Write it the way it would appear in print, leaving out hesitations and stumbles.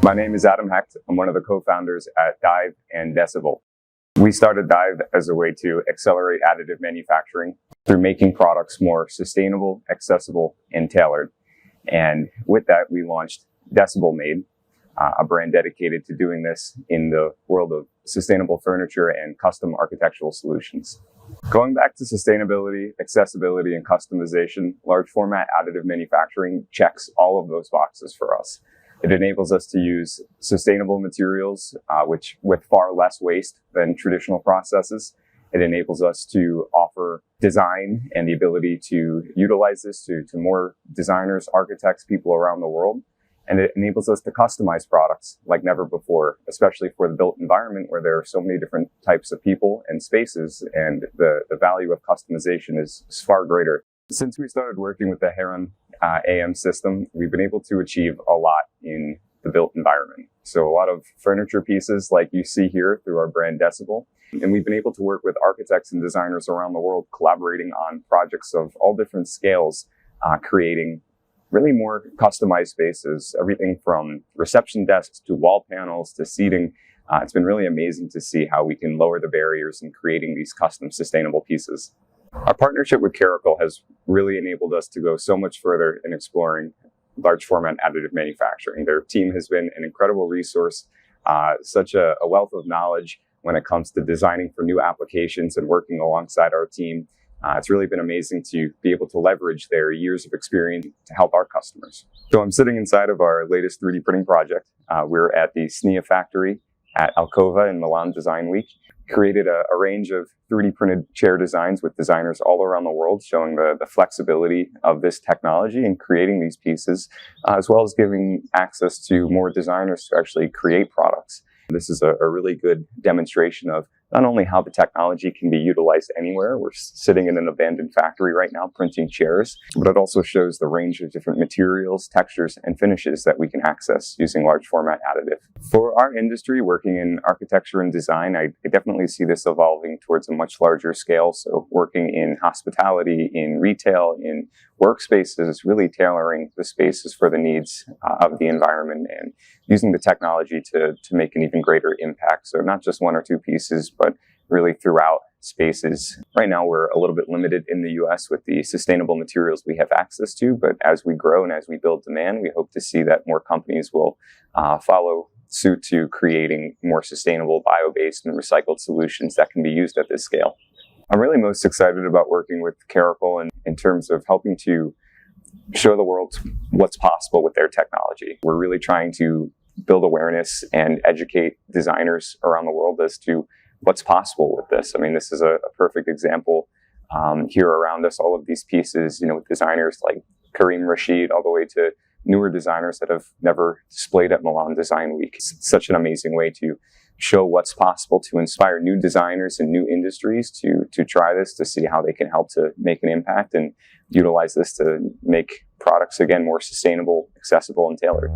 My name is Adam Hecht. I'm one of the co-founders at Dive and Decibel. We started Dive as a way to accelerate additive manufacturing through making products more sustainable, accessible, and tailored. And with that, we launched Decibel Made, a brand dedicated to doing this in the world of sustainable furniture and custom architectural solutions. Going back to sustainability, accessibility, and customization, large format additive manufacturing checks all of those boxes for us. It enables us to use sustainable materials, which with far less waste than traditional processes. It enables us to offer design and the ability to utilize this to more designers, architects, people around the world. And it enables us to customize products like never before, especially for the built environment where there are so many different types of people and spaces, and the value of customization is far greater. Since we started working with the Heron AM system, we've been able to achieve a lot in the built environment. So a lot of furniture pieces like you see here through our brand Decibel. And we've been able to work with architects and designers around the world collaborating on projects of all different scales, creating really more customized spaces, everything from reception desks to wall panels to seating. It's been really amazing to see how we can lower the barriers in creating these custom sustainable pieces. Our partnership with Caracolon has really enabled us to go so much further in exploring large format additive manufacturing. Their team has been an incredible resource, such a wealth of knowledge when it comes to designing for new applications and working alongside our team. It's really been amazing to be able to leverage their years of experience to help our customers. So I'm sitting inside of our latest 3D printing project. We're at the SNIA factory at Alcova in Milan Design Week. Created a range of 3D printed chair designs with designers all around the world, showing the flexibility of this technology and creating these pieces, as well as giving access to more designers to actually create products. This is a really good demonstration of not only how the technology can be utilized anywhere. We're sitting in an abandoned factory right now printing chairs, but it also shows the range of different materials, textures, and finishes that we can access using large format additive. For our industry, working in architecture and design, I definitely see this evolving towards a much larger scale. So working in hospitality, in retail, in workspaces, really tailoring the spaces for the needs of the environment and using the technology to make an even greater impact. So not just one or two pieces, but really throughout spaces. Right now, we're a little bit limited in the US with the sustainable materials we have access to, but as we grow and as we build demand, we hope to see that more companies will follow suit to creating more sustainable bio-based and recycled solutions that can be used at this scale. I'm really most excited about working with Caracolon in terms of helping to show the world what's possible with their technology. We're really trying to build awareness and educate designers around the world as to what's possible with this. I mean, this is a perfect example here around us. All of these pieces, with designers like Karim Rashid, all the way to newer designers that have never displayed at Milan Design Week. It's such an amazing way to show what's possible, to inspire new designers and new industries to try this, to see how they can help to make an impact and utilize this to make products, again, more sustainable, accessible, and tailored.